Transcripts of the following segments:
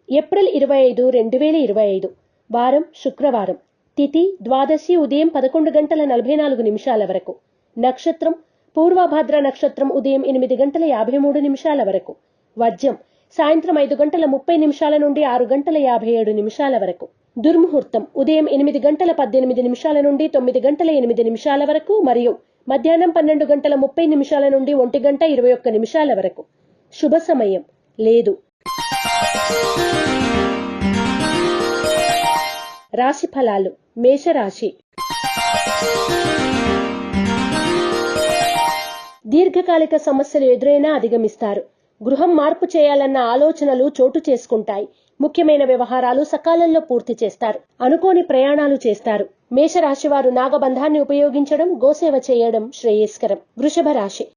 April 25, 2025. వారం శుక్రవారం. తిథి ద్వాదశి ఉదయం 11:44 వరకు. నక్షత్రం పూర్వభాద్ర నక్షత్రం ఉదయం 8:53 వరకు. వర్జ్యం సాయంత్రం 5:30 నుండి 6:57 వరకు. దుర్ముహూర్తం ఉదయం 8:18 నుండి 9:08 వరకు మరియు మధ్యాహ్నం 12:30 నుండి 1:21 వరకు. శుభ సమయం లేదు. రాశి ఫలాలు. మేషరాశి. దీర్ఘకాలిక సమస్యలు ఎదురైనా అధిగమిస్తారు. గృహం మార్పు చేయాలన్న ఆలోచనలు చోటు చేసుకుంటాయి. ముఖ్యమైన వ్యవహారాలు సకాలంలో పూర్తి చేస్తారు. అనుకోని ప్రయాణాలు చేస్తారు. మేషరాశి వారు నాగబంధాన్ని ఉపయోగించడం, గోసేవ చేయడం శ్రేయస్కరం. వృషభ రాశి.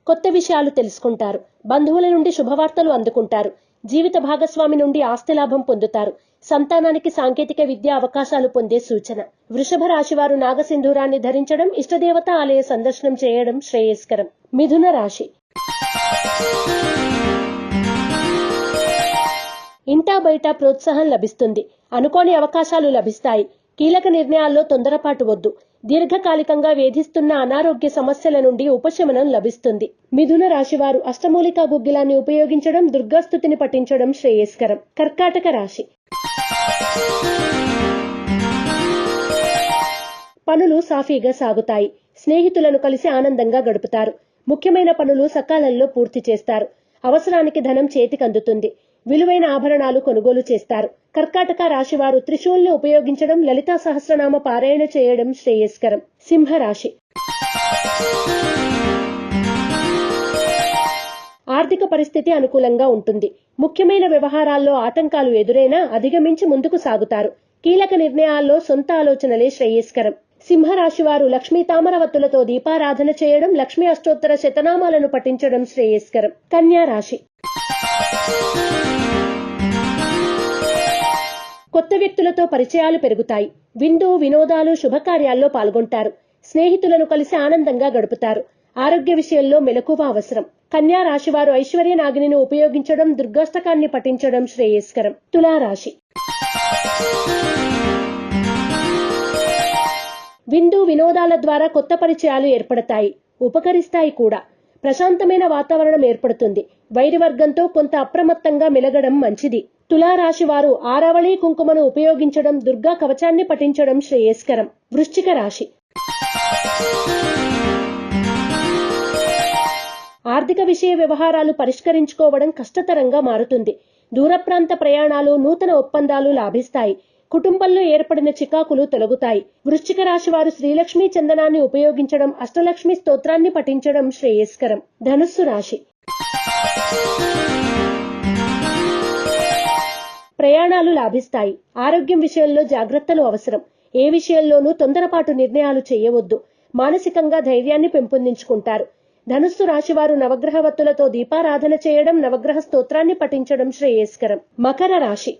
కొత్త విషయాలు తెలుసుకుంటారు. బంధువుల నుండి శుభవార్తలు అందుకుంటారు. జీవిత భాగస్వామి నుండి ఆస్తి లాభం పొందుతారు. సంతానానికి సాంకేతిక విద్య అవకాశాలు పొందే సూచన. వృషభ రాశి వారు నాగసింధూరాన్ని ధరించడం, ఇష్టదేవత ఆలయ సందర్శనం చేయడం శ్రేయస్కరం. మిథున రాశి. ఇంటా బయట ప్రోత్సాహం లభిస్తుంది. అనుకోని అవకాశాలు లభిస్తాయి. కీలక నిర్ణయాల్లో తొందరపాటు వద్దు. దీర్ఘకాలికంగా వేధిస్తున్న అనారోగ్య సమస్యల నుండి ఉపశమనం లభిస్తుంది. మిథున రాశి వారు అష్టమూలికా గుగ్గిలాన్ని ఉపయోగించడం, దుర్గాస్తుతిని పఠించడం శ్రేయస్కరం. కర్కాటక రాశి. పనులు సాఫీగా సాగుతాయి. స్నేహితులను కలిసి ఆనందంగా గడుపుతారు. ముఖ్యమైన పనులు సకాలంలో పూర్తి చేస్తారు. అవసరానికి ధనం చేతికందుతుంది. విలువైన ఆభరణాలు కొనుగోలు చేస్తారు. కర్కాటక రాశి వారు త్రిశూల్ని ఉపయోగించడం, లలితా సహస్రనామ పారాయణ చేయడం శ్రేయస్కరం. సింహరాశి. ఆర్థిక పరిస్థితి అనుకూలంగా ఉంటుంది. ముఖ్యమైన వ్యవహారాల్లో ఆటంకాలు ఎదురైనా అధిగమించి ముందుకు సాగుతారు. కీలక నిర్ణయాల్లో సొంత ఆలోచనలే శ్రేయస్కరం. సింహరాశి వారు లక్ష్మీ తామరవత్తులతో దీపారాధన చేయడం, లక్ష్మీ అష్టోత్తర శతనామాలను పఠించడం శ్రేయస్కరం. కన్యా రాశి. కొత్త వ్యక్తులతో పరిచయాలు పెరుగుతాయి. విందు వినోదాలు శుభకార్యాల్లో పాల్గొంటారు. స్నేహితులను కలిసి ఆనందంగా గడుపుతారు. ఆరోగ్య విషయంలో మెలకువ అవసరం. కన్యా రాశి వారు ఐశ్వర్య నాగిని ఉపయోగించడం, దుర్గాష్టకాన్ని పఠించడం శ్రేయస్కరం. తులారాశి. విందు వినోదాల ద్వారా కొత్త పరిచయాలు ఏర్పడతాయి. ఉపకరిస్తాయి కూడా. ప్రశాంతమైన వాతావరణం ఏర్పడుతుంది. వైరివర్గంతో కొంత అప్రమత్తంగా మెలగడం మంచిది. తులారాశి వారు ఆరావళి కుంకుమను ఉపయోగించడం, దుర్గా కవచాన్ని పఠించడం శ్రేయస్కరం. వృశ్చిక రాశి. ఆర్థిక విషయ వ్యవహారాలు పరిష్కరించుకోవడం కష్టతరంగా మారుతుంది. దూర ప్రాంత ప్రయాణాలు, నూతన ఒప్పందాలు లాభిస్తాయి. కుటుంబంలో ఏర్పడిన చికాకులు తొలగుతాయి. వృశ్చిక రాశి వారు శ్రీలక్ష్మీ చందనాన్ని ఉపయోగించడం, అష్టలక్ష్మి స్తోత్రాన్ని పఠించడం శ్రేయస్కరం. ధనుస్సు రాశి. ప్రయాణాలు లాభిస్తాయి. ఆరోగ్యం విషయంలో జాగ్రత్తలు అవసరం. ఏ విషయంలోనూ తొందరపాటు నిర్ణయాలు చేయవద్దు. మానసికంగా ధైర్యాన్ని పెంపొందించుకుంటారు. ధనుస్సు రాశి వారు నవగ్రహ వత్తులతో దీపారాధన చేయడం, నవగ్రహ స్తోత్రాన్ని పఠించడం శ్రేయస్కరం. మకర రాశి.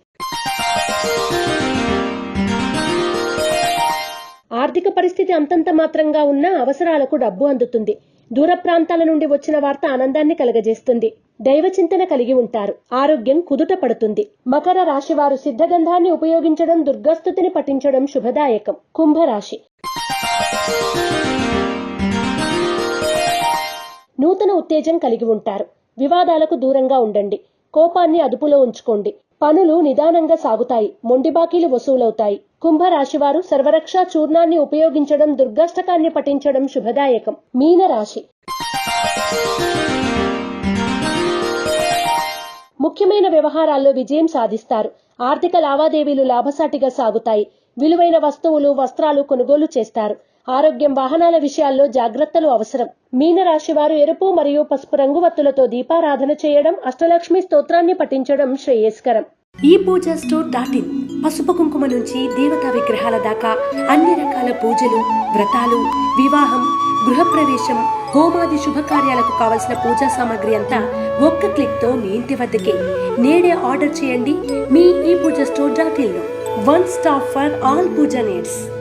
ఆర్థిక పరిస్థితి అంతంత మాత్రంగా ఉన్నా అవసరాలకు డబ్బు అందుతుంది. దూర ప్రాంతాల నుండి వచ్చిన వార్త ఆనందాన్ని కలగజేస్తుంది. దైవ చింతన కలిగి ఉంటారు. ఆరోగ్యం కుదుట పడుతుంది. మకర రాశి వారు సిద్ధగంధాన్ని ఉపయోగించడం, దుర్గాస్తుతిని పఠించడం శుభదాయకం. కుంభరాశి. నూతన ఉత్తేజం కలిగి ఉంటారు. వివాదాలకు దూరంగా ఉండండి. కోపాన్ని అదుపులో ఉంచుకోండి. పనులు నిదానంగా సాగుతాయి. మొండి బాకీలు వసూలవుతాయి. కుంభరాశి వారు సర్వరక్షా చూర్ణాన్ని ఉపయోగించడం, దుర్గాష్టకాన్ని పఠించడం శుభదాయకం. మీనరాశి. ముఖ్యమైన వ్యవహారాల్లో విజయం సాధిస్తారు. ఆర్థిక లావాదేవీలు లాభసాటిగా సాగుతాయి. విలువైన వస్తువులు, వస్త్రాలు కొనుగోలు చేస్తారు. ఆరోగ్యం, వాహనాల విషయాల్లో జాగ్రత్తలు అవసరం. మీనరాశి వారు ఎరుపు మరియు పసుపు రంగు వత్తులతో దీపారాధన చేయడం, అష్టలక్ష్మి స్తోత్రాన్ని పఠించడం శ్రేయస్కరం. ePoojaStore.in పసుపు కుంకుమ నుంచి దేవతా విగ్రహాల దాకా అన్ని రకాల పూజలు, వ్రతాలు, వివాహం, గృహప్రవేశం, హోమాది శుభకార్యాలకు కావలసిన పూజా సామాగ్రి అంతా ఒక్క క్లిక్ తో మీ ఇంటి వద్దకే. నేడే ఆర్డర్ చేయండి మీ ePoojaStore.in లో. One stop for all puja needs.